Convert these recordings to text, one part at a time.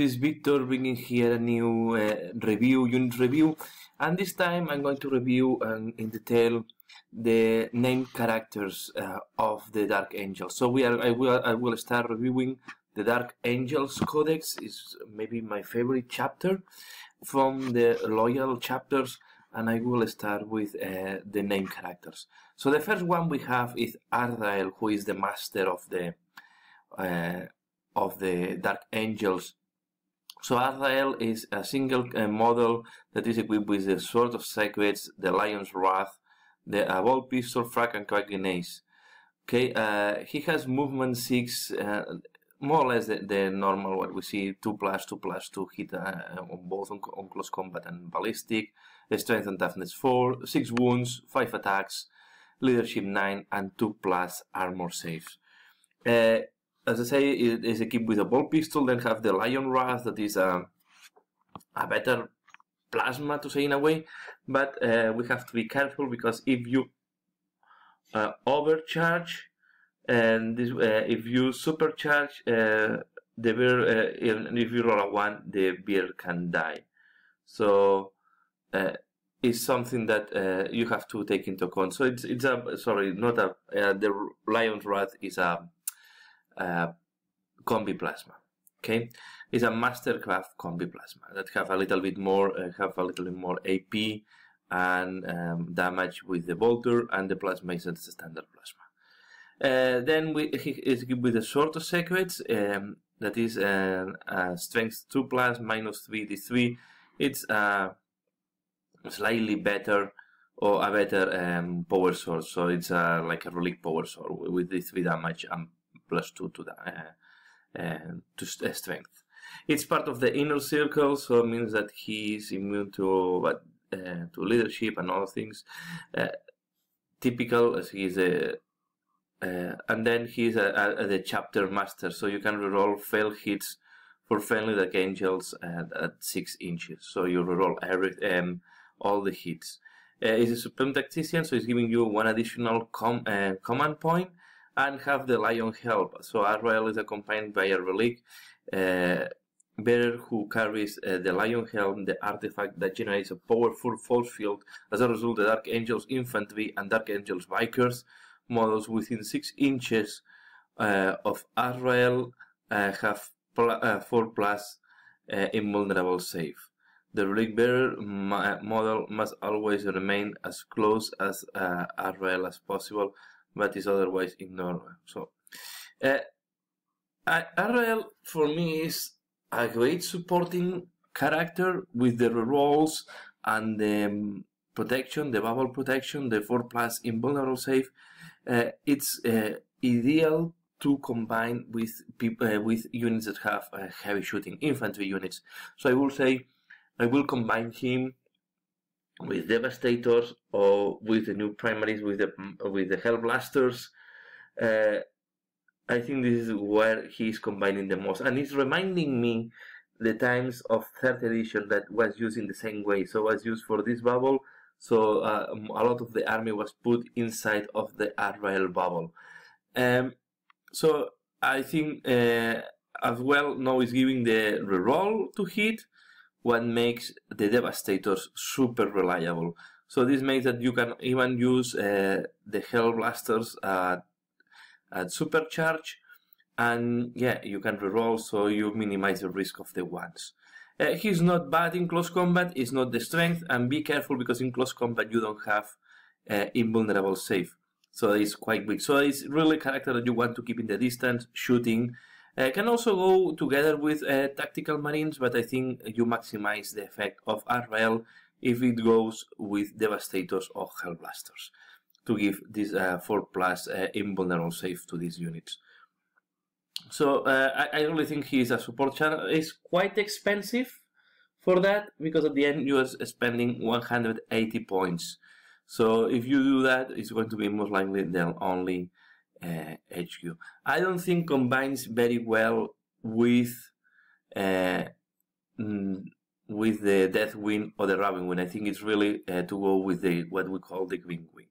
is Victor bringing here a new unit review, and this time I'm going to review in detail the named characters of the Dark Angels. So I will start reviewing the Dark Angels Codex. Is maybe my favorite chapter from the loyal chapters, and I will start with the named characters. So the first one we have is Ardael, who is the master of the Dark Angels. So Ardael is a single model that is equipped with the Sword of Secrets, the Lion's Wrath, the Bolt Pistol, Frag, and Kraken Ace. Okay, he has movement 6, more or less the normal what we see, 2+2+2 hit on both on close combat and ballistic, strength and toughness 4, 6 wounds, 5 attacks, leadership 9, and 2+ armor saves. As I say, it is equipped with a bolt pistol. Then have the Lion Wrath, that is a better plasma, to say in a way, but we have to be careful, because if you overcharge and if you supercharge the bear, if you roll a 1, the bear can die. So it's something that you have to take into account. So it's a the Lion's Wrath is a combi plasma. Okay, it's a mastercraft combi plasma that have a little bit more AP and damage with the bolter, and the plasma is a standard plasma. Then he is equipped with the Sword of Secrets, that is strength 2+, -3 d3. It's slightly better, or a better power sword. So it's like a relic power sword with d3 damage and +2 to strength. It's part of the inner circle, so it means that he is immune to leadership and other things. Typical, as he is and then he is the chapter master, so you can reroll fail hits for friendly Dark Angels at 6 inches. So you reroll all the hits. He's a Supreme Tactician, so he's giving you 1 additional command point, and have the Lion Help. So Ardael is accompanied by a relic bearer who carries the Lion Helm, the artifact that generates a powerful force field. As a result, the Dark Angels Infantry and Dark Angels Bikers models within 6 inches of Ardael have 4+ invulnerable save. The relic bearer model must always remain as close as Ardael as possible, but is otherwise ignored. So Ardael for me is a great supporting character with the rerolls and the protection, the bubble protection, the 4+ invulnerable save. It's ideal to combine with with units that have heavy shooting infantry units. So I will say I will combine him with Devastators, or with the new primaries, with the Hellblasters. I think this is where he is combining the most, and it's reminding me the times of 3rd edition that was used in the same way. So it was used for this bubble, so a lot of the army was put inside of the Ardael bubble. So I think as well now is giving the reroll to hit, what makes the Devastators super reliable. So this makes that you can even use the Hellblasters at supercharge, and yeah, you can reroll, so you minimize the risk of the ones. He's not bad in close combat, it's not the strength, and be careful, because in close combat you don't have invulnerable save. So it's quite weak. So it's really a character that you want to keep in the distance, shooting. Can also go together with Tactical Marines, but I think you maximize the effect of Ardael if it goes with Devastators or Hellblasters, to give this 4+ invulnerable save to these units. So I really think he is a support channel. It's quite expensive for that, because at the end you are spending 180 points. So if you do that, it's going to be most likely the only HQ. I don't think combines very well with the Deathwing or the Ravenwing. I think it's really to go with the what we call the Green Wing.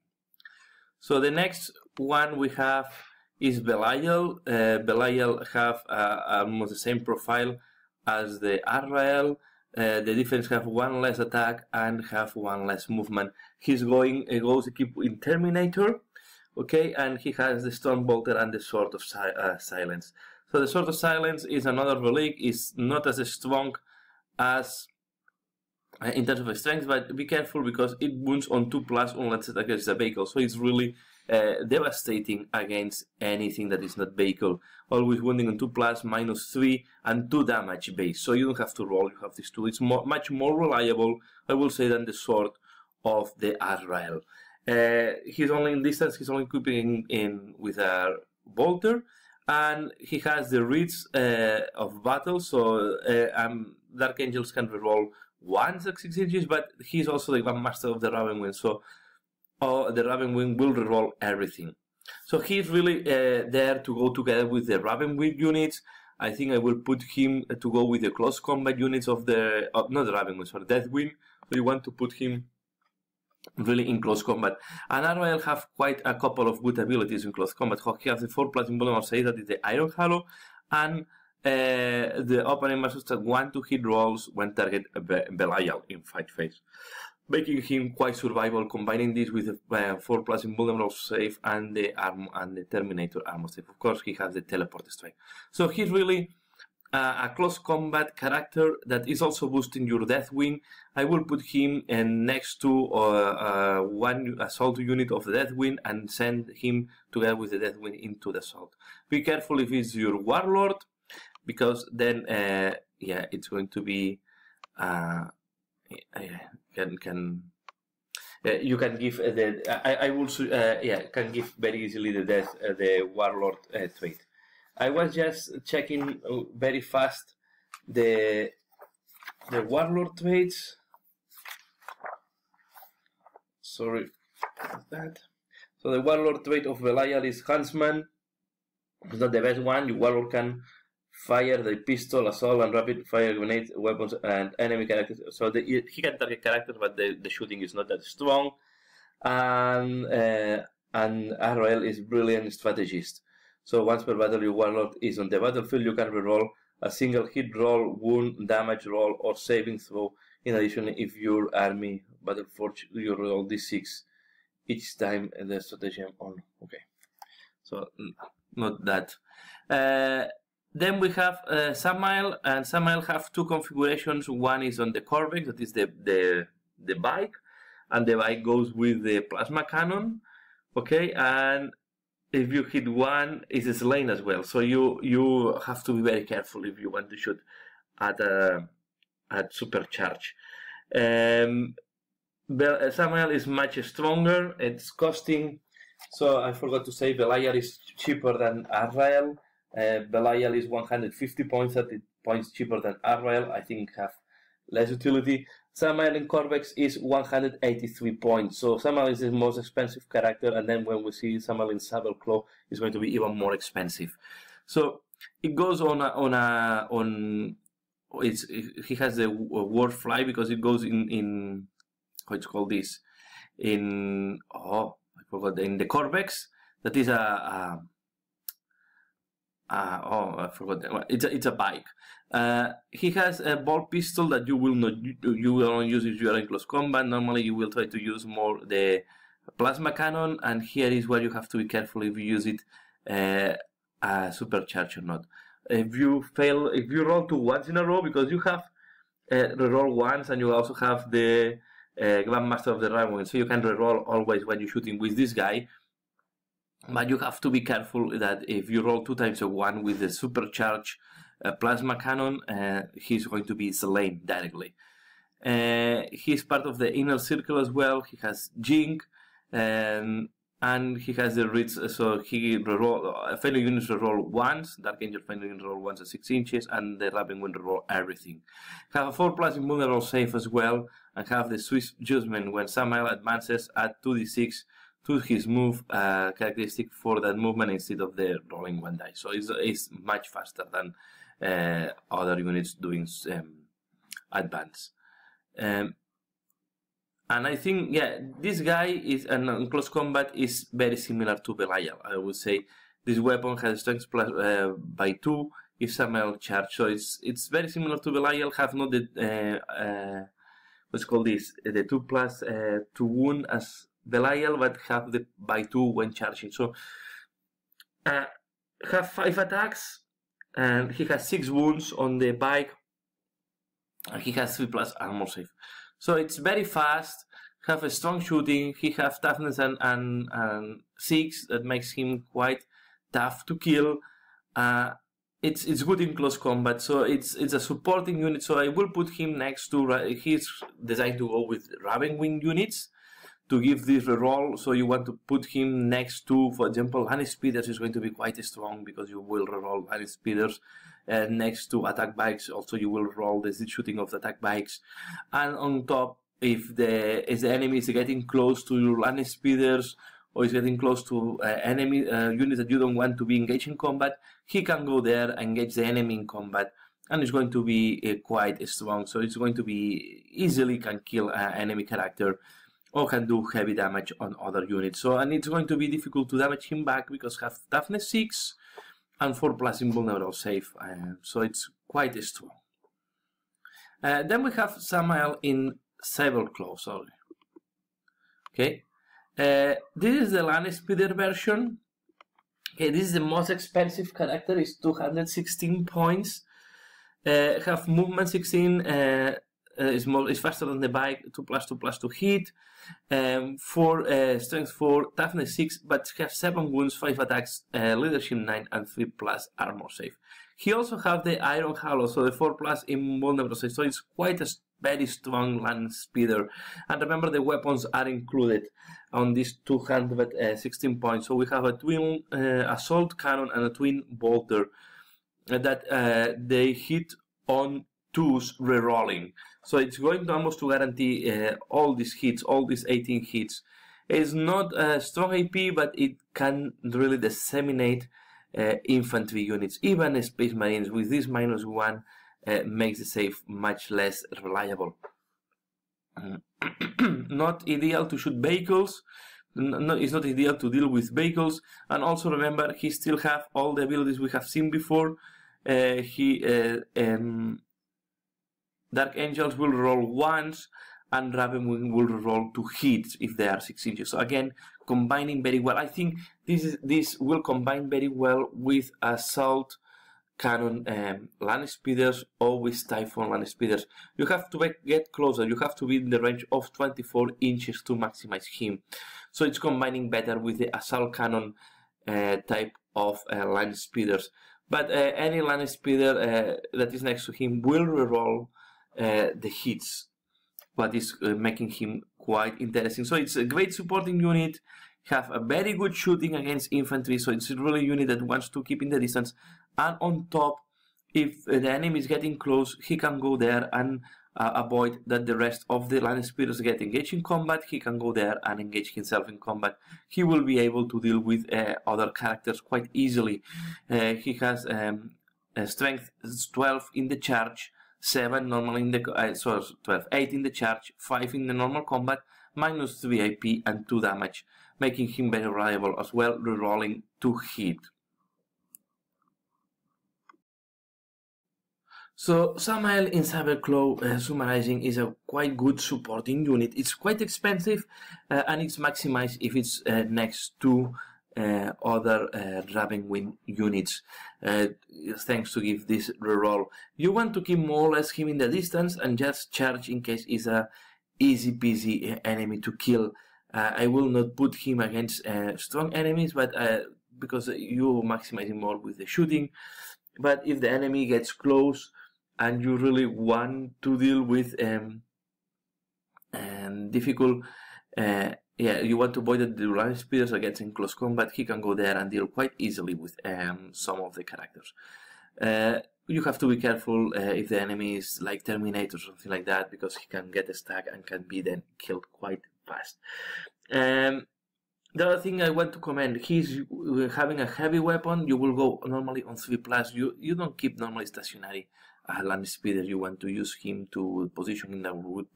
So the next one we have is Belial. Belial have almost the same profile as the Arrael. The defense have 1 less attack and have 1 less movement. He's goes equipped in Terminator, okay, and he has the Storm Bolter and the Sword of Silence. So the Sword of Silence is another relic. Is not as strong as in terms of strength, but be careful because it wounds on 2+ unless it against a vehicle. So it's really devastating against anything that is not vehicle. Always wounding on 2+, -3, and 2 damage base. So you don't have to roll, you have these two. It's much more reliable, I will say, than the Sword of the Azrael. He's only in distance, he's only equipping in with a bolter, and he has the reach of battle, so Dark Angels can reroll once at 6 inches, but he's also the Grandmaster of the Raven Wing, so the Raven Wing will reroll everything. So he's really there to go together with the Raven Wing units. I think I will put him to go with the close combat units of the, not the Raven Wing, sorry, Deathwing. So you want to put him really in close combat. And Arrael have quite a couple of good abilities in close combat. He has the 4+ Emblem of Say, that is the Iron Halo, and the opening must start 1 hit rolls when target Belial in fight phase, making him quite survivable, combining this with the 4+ Invulnerable Save and the Terminator Armor Save. Of course, he has the Teleport Strike. So he's really a close combat character that is also boosting your Deathwing. I will put him next to one assault unit of the Deathwing and send him together with the Deathwing into the assault. Be careful if it's your Warlord, because then yeah, it's going to be you can give the I will yeah, can give very easily the Warlord trait. I was just checking very fast the Warlord traits. Sorry for that. So the Warlord trait of Belial is Huntsman. It's not the best one. Your Warlord can fire the pistol, assault, and rapid fire grenades, weapons, and enemy characters. So he can target characters, but the shooting is not that strong. And Arrael is brilliant strategist. So once per battle your Warlord is on the battlefield, you can reroll a single hit roll, wound, damage roll, or saving throw. In addition, if your army battle forge, you roll d6 each time the stratagem on. Okay, so not that. Then we have Samael, and Samael have 2 configurations. One is on the Corvex, that is the bike, and the bike goes with the plasma cannon. Okay, and if you hit one, it's slain as well. So you have to be very careful if you want to shoot at supercharge. Samael is much stronger. It's costing. So I forgot to say, Belial is cheaper than Arrael. Belial is 150 points, 30 points cheaper than Arrael. I think have less utility. Samael in Corvex is 183 points. So Samael is the most expensive character, and then when we see Samael in Sableclaw, it's going to be even more expensive. So it goes he has the word fly because it goes in how it's called this in I forgot, in the Corvex. That is I forgot. It's a bike. He has a ball pistol that you will only use if you are in close combat. Normally, you will try to use more the plasma cannon, and here is where you have to be careful if you use it supercharge or not. If you roll 2 ones in a row, because you have reroll once, and you also have the Grandmaster of the Raven, so you can reroll always when you're shooting with this guy. But you have to be careful that if you roll 2 times a 1 with the supercharged plasma cannon, he's going to be slain directly. He's part of the inner circle as well. He has Jink, and he has the reach, so he reroll failing units reroll once, Dark Angel failing units reroll once at 6 inches, and the Raven will reroll everything. Have a 4+ invulnerable save as well, and have the Swiss Judgment when Samael advances at 2d6 to his move characteristic for that movement instead of the rolling 1 die. So it's much faster than other units doing advance. And I think, yeah, this guy is, in close combat, is very similar to Belial. I would say this weapon has strength by 2, if Samael charge. So it's very similar to Belial, have not the what's called this, the 2+2 wound as Belial, but have the by 2 when charging. So have 5 attacks, and he has 6 wounds on the bike, and he has 3+ armor save. So it's very fast, have a strong shooting, he has toughness and 6, that makes him quite tough to kill. It's good in close combat, so it's a supporting unit, so I will put him next to, he's designed to go with Raven Wing units to give this reroll, so you want to put him next to, for example, Land Speeders is going to be quite strong because you will reroll Land Speeders. Next to attack bikes, also you will roll the shooting of the attack bikes, and on top, if the enemy is getting close to your Land Speeders or is getting close to enemy units that you don't want to be engaged in combat, he can go there and engage the enemy in combat, and it's going to be quite strong. So it's going to be easily can kill an enemy character or can do heavy damage on other units. So, and it's going to be difficult to damage him back because have toughness 6 and 4+ invulnerable save. So it's quite strong. Then we have Samael in Saberclaw, sorry. Okay. This is the Land Speeder version. Okay, this is the most expensive character, is 216 points. Have movement 16, is faster than the bike, 2+2+2 hit, 4 strength 4, toughness 6, but have 7 wounds, 5 attacks, leadership 9, and 3+ armor save. He also have the Iron Halo, so the 4+ invulnerable save, so it's quite a very strong Land Speeder. And remember, the weapons are included on these 216 points. So we have a twin assault cannon and a twin bolter that they hit on 2s rerolling. So it's going to almost to guarantee all these hits, all these 18 hits. It's not a strong AP, but it can really disseminate infantry units. Even Space Marines with this -1 makes the save much less reliable. Not ideal to shoot vehicles. No, it's not ideal to deal with vehicles. And also remember, he still have all the abilities we have seen before. Dark Angels will roll once, and Raven Wing will roll 2 hits if they are 6 inches. So again, combining very well. I think this will combine very well with Assault Cannon Land Speeders or with Typhoon Land Speeders. You have to get closer. You have to be in the range of 24 inches to maximize him. So it's combining better with the Assault Cannon type of Land Speeders. But any Land Speeder that is next to him will reroll the hits, what is making him quite interesting. So it's a great supporting unit, have a very good shooting against infantry, so it's really a unit that wants to keep in the distance. And on top, if the enemy is getting close, he can go there and avoid that the rest of the Land Speeders get engaged in combat. He can go there and engage himself in combat. He will be able to deal with other characters quite easily. He has strength 12 in the charge, 7 normally in the 12, 8 in the charge, 5 in the normal combat, -3 AP and 2 damage, making him very reliable as well, rerolling 2 hit. So Samael in Saberclaw, summarizing, is a quite good supporting unit. It's quite expensive and it's maximized if it's next to other Raven Wing units, thanks to give this reroll. You want to keep more or less him in the distance and just charge in case it's a easy peasy enemy to kill. I will not put him against strong enemies, but because you maximize him more with the shooting. But if the enemy gets close and you really want to deal with difficult, you want to avoid the Land Speeders against in close combat, he can go there and deal quite easily with some of the characters. You have to be careful if the enemy is like Terminator or something like that, because he can get stuck and can be then killed quite fast. The other thing I want to comment, he's having a heavy weapon. You will go normally on 3+. You don't keep normally stationary Land Speeder. You want to use him to position in a good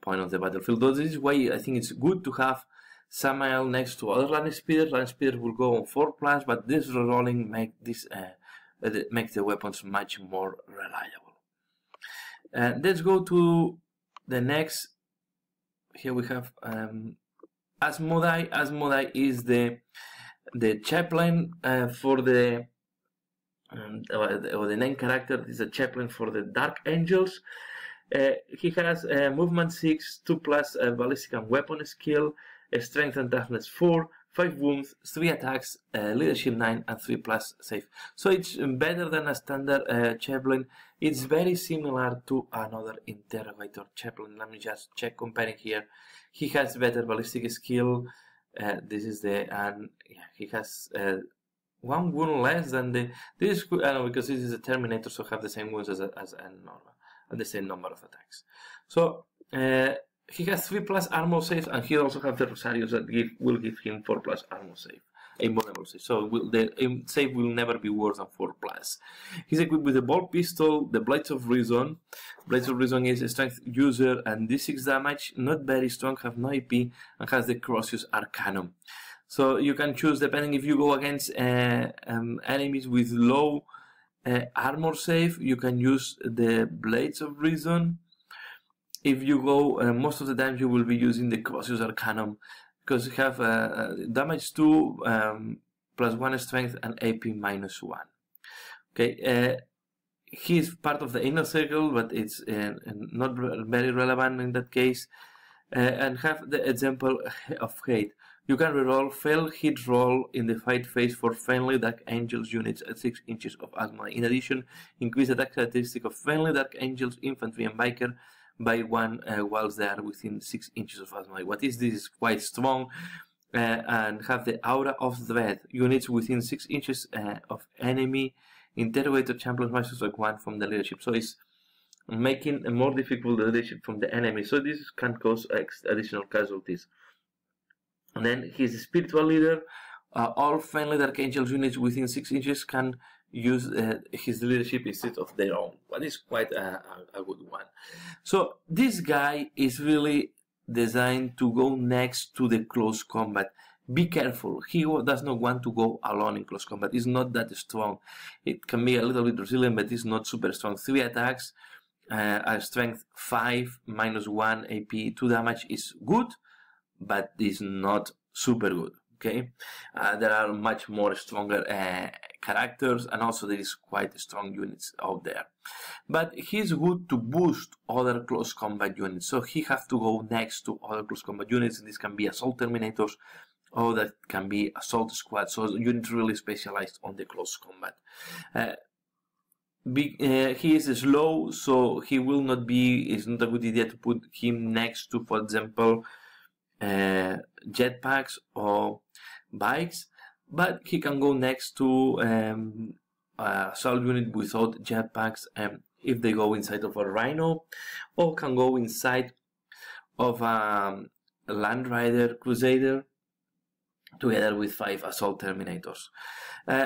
point of the battlefield. Though this is why I think it's good to have Samael next to other Land Speeders. Land Speeders will go on 4+, but this rerolling make this that makes the weapons much more reliable. Let's go to the next. Here we have Asmodai. Asmodai is the chaplain for the or the name character is a chaplain for the Dark Angels. He has movement 6, 2+ ballistic and weapon skill, strength and toughness 4, 5 wounds, 3 attacks, leadership 9, and 3+ save. So it's better than a standard chaplain. It's very similar to another interrogator chaplain. Let me just check comparing here. He has better ballistic skill. This is the and yeah, he has 1 wound less than the. This is because this is a Terminator, so have the same wounds as a normal and the same number of attacks. So he has 3+ armor save, and he also has the Rosarios that will give him 4+ armor save, invulnerable save. So the save will never be worse than 4+. He's equipped with a bolt pistol, the Blades of Reason. Blades of Reason is a strength user and d6 damage, not very strong, have no AP, and has the Crossius Arcanum. So you can choose depending if you go against enemies with low armor save, you can use the Blades of Reason. If you go, most of the time you will be using the Crossius Arcanum because you have damage 2, +1 strength, and AP -1. Okay, he's part of the inner circle, but it's not very relevant in that case. And have the example of hate. You can reroll fail hit roll in the fight phase for friendly Dark Angels units at 6 inches of Asmodai. In addition, increase the attack characteristic of friendly Dark Angels, infantry, and biker by 1 whilst they are within 6 inches of Asmodai. What is this? Is quite strong. And have the Aura of Dread. Units within 6 inches of enemy interrogator champions -1 from the leadership. So it's making a more difficult the leadership from the enemy. So this can cause additional casualties. And then he's a spiritual leader. All friendly Dark Angels units within 6 inches can use his leadership instead of their own. But it's quite a good one. So this guy is really designed to go next to the close combat. Be careful. He does not want to go alone in close combat. It's not that strong. It can be a little bit resilient, but it's not super strong. 3 attacks, strength 5, -1 AP, 2 damage is good, but is not super good. Okay, there are much more stronger characters, and also there is quite strong units out there. But he's good to boost other close combat units, so he has to go next to other close combat units. And this can be assault terminators, or that can be assault squad. So units really specialized on the close combat. He is slow, so he will not be. It's not a good idea to put him next to, for example, jetpacks or bikes, but he can go next to assault unit without jetpacks if they go inside of a Rhino, or can go inside of a Land Rider Crusader together with 5 assault terminators.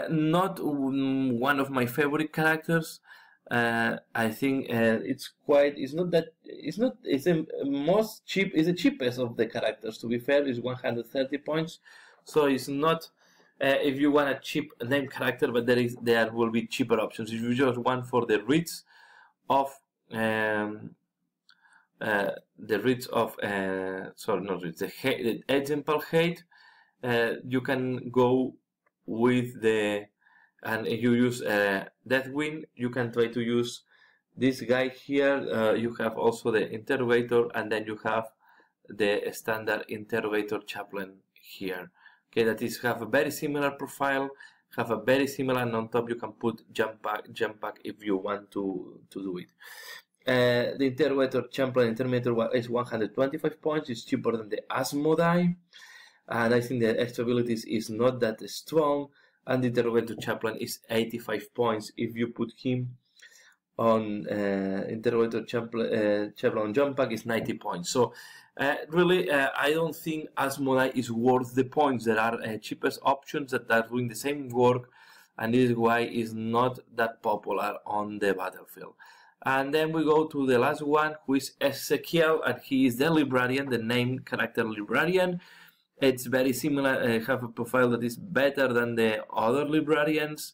Not one of my favorite characters. I think it's the most cheap. It's the cheapest of the characters. To be fair, is 130 points. So it's not if you want a cheap name character, but there will be cheaper options. If you just want for the reads of the example hate, you can go with and if you use Deathwind, you can try to use this guy here. You have also the interrogator, and then you have the standard interrogator chaplain here. Okay, that is have a very similar profile, have a very similar, and on top you can put jump back if you want to do it. The interrogator chaplain interrogator is 125 points. It's cheaper than the Asmodai, and I think the extra abilities is not that strong. And the interrogator chaplain is 85 points. If you put him on interrogator chaplain jump pack is 90 points. So really, I don't think Asmodai is worth the points. There are cheapest options that are doing the same work, and this is why it's not that popular on the battlefield. And then we go to the last one, who is Ezekiel, and he is the librarian, the name character librarian. It's very similar, have a profile that is better than the other librarians.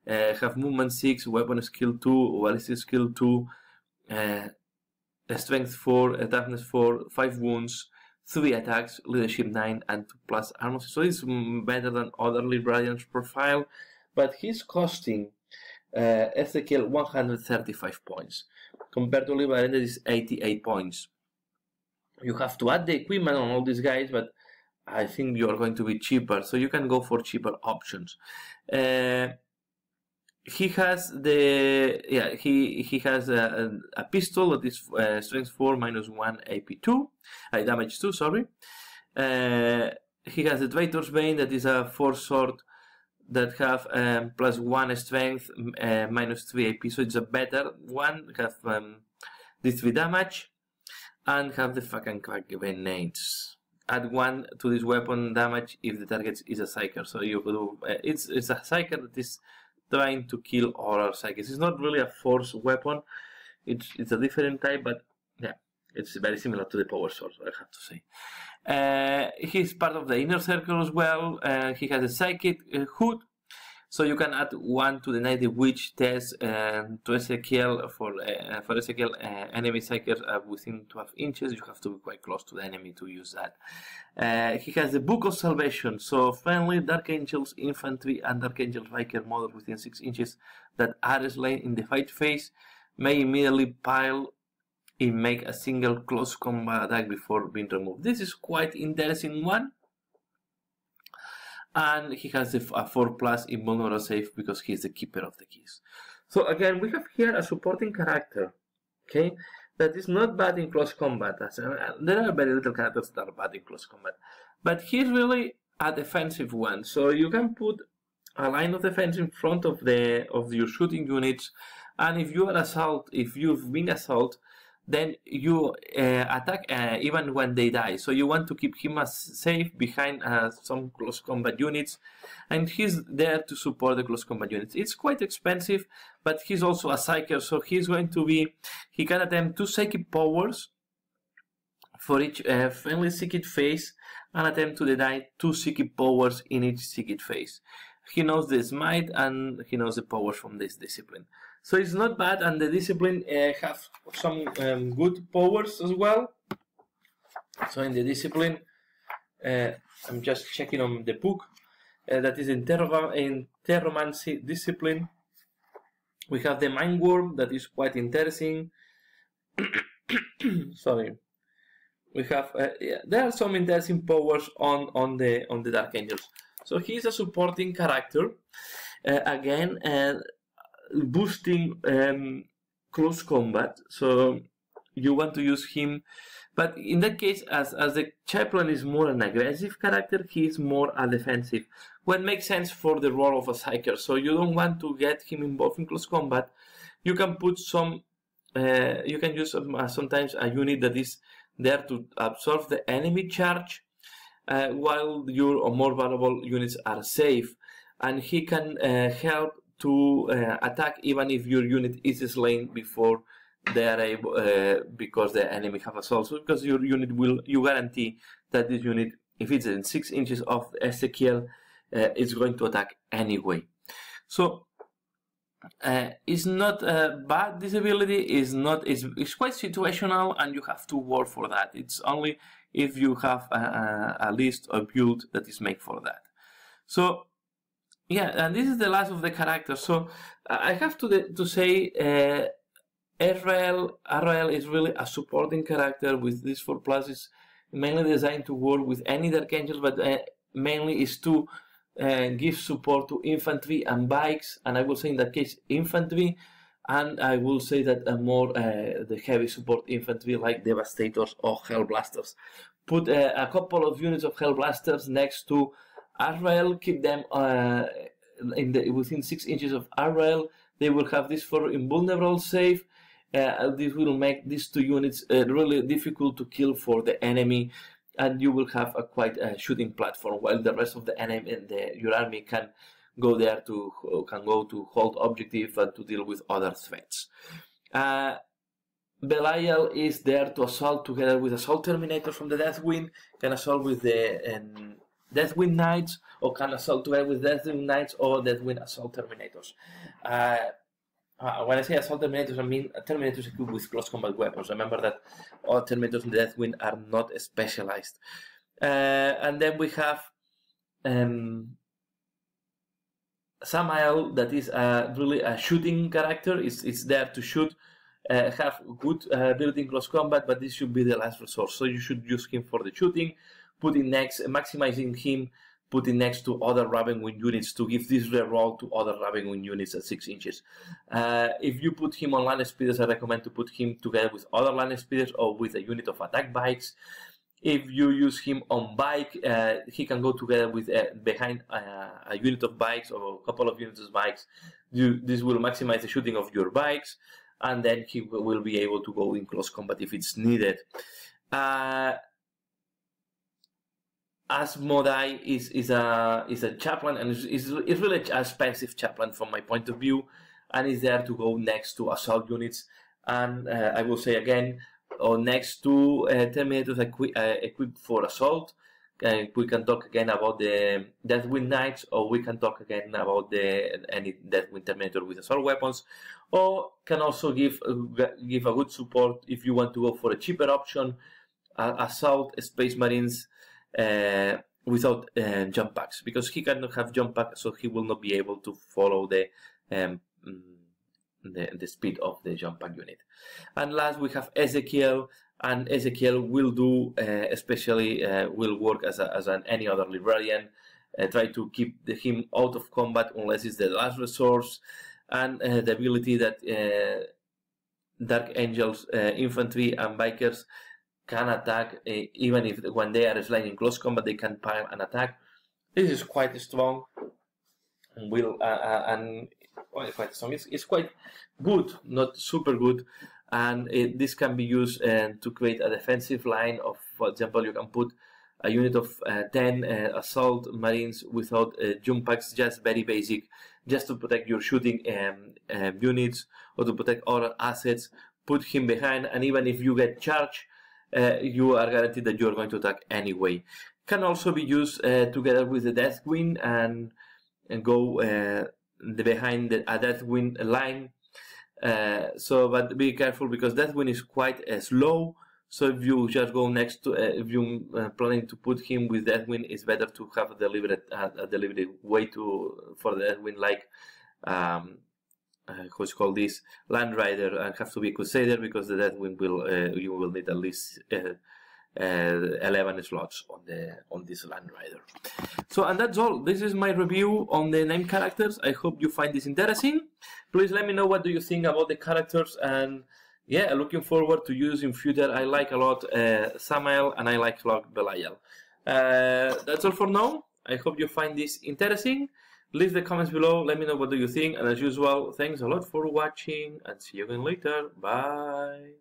have movement 6, weapon skill 2, ballistic skill 2, strength 4, toughness 4, 5 wounds, 3 attacks, leadership 9, and 2 plus armor. So it's better than other librarians profile, but he's costing Ezekiel 135 points compared to librarian that is 88 points. You have to add the equipment on all these guys, but I think you are going to be cheaper, so you can go for cheaper options. He has he has a pistol that is strength 4 minus 1 AP2, damage 2, sorry. He has a Traitor's Bane that is a 4 sword that have plus 1 strength, minus 3 AP, so it's a better one. Have this 3 damage, and have the fucking crack grenades. Add 1 to this weapon damage if the target is a psyker. So you could do it's a psyker that is trying to kill all our psychics. It's not really a force weapon. It's a different type, but yeah, it's very similar to the power sword, I have to say. He's part of the inner circle as well. He has a psychic hood, so you can add 1 to the Night Witch test to Ezekiel for Ezekiel enemy psychers within 12 inches. You have to be quite close to the enemy to use that. He has the Book of Salvation, so friendly Dark Angels infantry and Dark Angel Viker models within 6 inches that are slain in the fight phase may immediately pile in make a single close combat attack before being removed. This is quite interesting one. And he has a 4+ invulnerable save because he's the keeper of the keys. So again, we have here a supporting character, okay, that is not bad in close combat. There are very little characters that are bad in close combat, but he's really a defensive one. So you can put a line of defense in front of your shooting units, and if you are if you've been assaulted, then you attack even when they die. So you want to keep him as safe behind some close combat units, and he's there to support the close combat units. It's quite expensive, but he's also a psyker, so he can attempt 2 psychic powers for each friendly psychic phase, and attempt to deny 2 psychic powers in each psychic phase. He knows the smite and he knows the powers from this discipline. So it's not bad, and the discipline have some good powers as well. So in the discipline, I'm just checking on the book, that is in Terromancy discipline. We have the Mind Worm, that is quite interesting. Sorry. We have there are some interesting powers on the Dark Angels. So he's a supporting character, again, boosting close combat. So you want to use him, but in that case, as the chaplain is more an aggressive character, he is more a defensive. What makes sense for the role of a psyker. So you don't want to get him involved in close combat. You can put some. You can use sometimes a unit that is there to absorb the enemy charge, while your more valuable units are safe, and he can help to attack even if your unit is slain before they are able, because the enemy have assault. So because your unit you guarantee that this unit, if it's in 6 inches of Ezekiel, it's going to attack anyway. So it's not bad. This ability is not. It's quite situational, and you have to work for that. It's only if you have a list or build that is made for that. So yeah, and this is the last of the characters. So I have to say, RL is really a supporting character with these 4+. It's mainly designed to work with any Dark Angels, but mainly is to give support to infantry and bikes, and I will say in that case infantry, and I will say that more the heavy support infantry like Devastators or Hellblasters. Put a couple of units of Hellblasters next to RL, keep them within 6 inches of RL. They will have this for invulnerable save. This will make these 2 units really difficult to kill for the enemy, and you will have a quite shooting platform, while the rest of the enemy and your army can go there to hold objective and to deal with other threats. Belial is there to assault together with Assault Terminator from the Deathwind, can assault with the Deathwind Knights, or can assault together with Deathwind Knights or Deathwind Assault Terminators. When I say Assault Terminators, I mean Terminators equipped with close combat weapons. Remember that all Terminators in Deathwind are not specialized. And then we have Samael, that is really a shooting character. It's there to shoot, have good ability in close combat, but this should be the last resource. So you should use him for the shooting, putting next, maximizing him, putting next to other Ravenwing units to give this reroll to other Ravenwing units at 6 inches. If you put him on land speeders, I recommend to put him together with other land speeders or with a unit of attack bikes. If you use him on bike, he can go together with behind a unit of bikes or a couple of units of bikes. This will maximize the shooting of your bikes, and then he will be able to go in close combat if it's needed. Asmodai is a chaplain, and is really an expensive chaplain from my point of view, and is there to go next to assault units. And I will say again, or next to Terminators equipped for assault. We can talk again about the Deathwind Knights, or we can talk again about any Deathwind Terminator with assault weapons, or can also give a good support if you want to go for a cheaper option, assault Space Marines without jump packs, because he cannot have jump packs, so he will not be able to follow the speed of the jump pack unit. And last we have Ezekiel, and Ezekiel will do especially will work as any other librarian. Try to keep him out of combat unless it's the last resource, and the ability that Dark Angels, infantry and bikers can attack even if when they are sliding in close combat, they can pile an attack. This is quite strong, and will quite strong. It's quite good, not super good, and this can be used to create a defensive line of, for example, you can put a unit of 10 assault marines without jump packs, just very basic, just to protect your shooting units or to protect other assets. Put him behind, and even if you get charged, you are guaranteed that you are going to attack anyway. Can also be used together with the Deathwind and go behind a Deathwind line. But be careful, because Deathwind is quite slow. So if you just go next to, if you planning to put him with Deathwind, it's better to have a deliberate way for the Deathwind, like what's called this Land Rider, and have to be Crusader, because the Deathwind will you will need at least 11 slots on this Land Rider. So, and that's all. This is my review on the named characters. I hope you find this interesting. Please let me know what do you think about the characters, and yeah, looking forward to using future. I like a lot Samael, and I like a lot Belial. That's all for now. I hope you find this interesting. Leave the comments below, let me know what do you think, and as usual, thanks a lot for watching, and see you again later. Bye!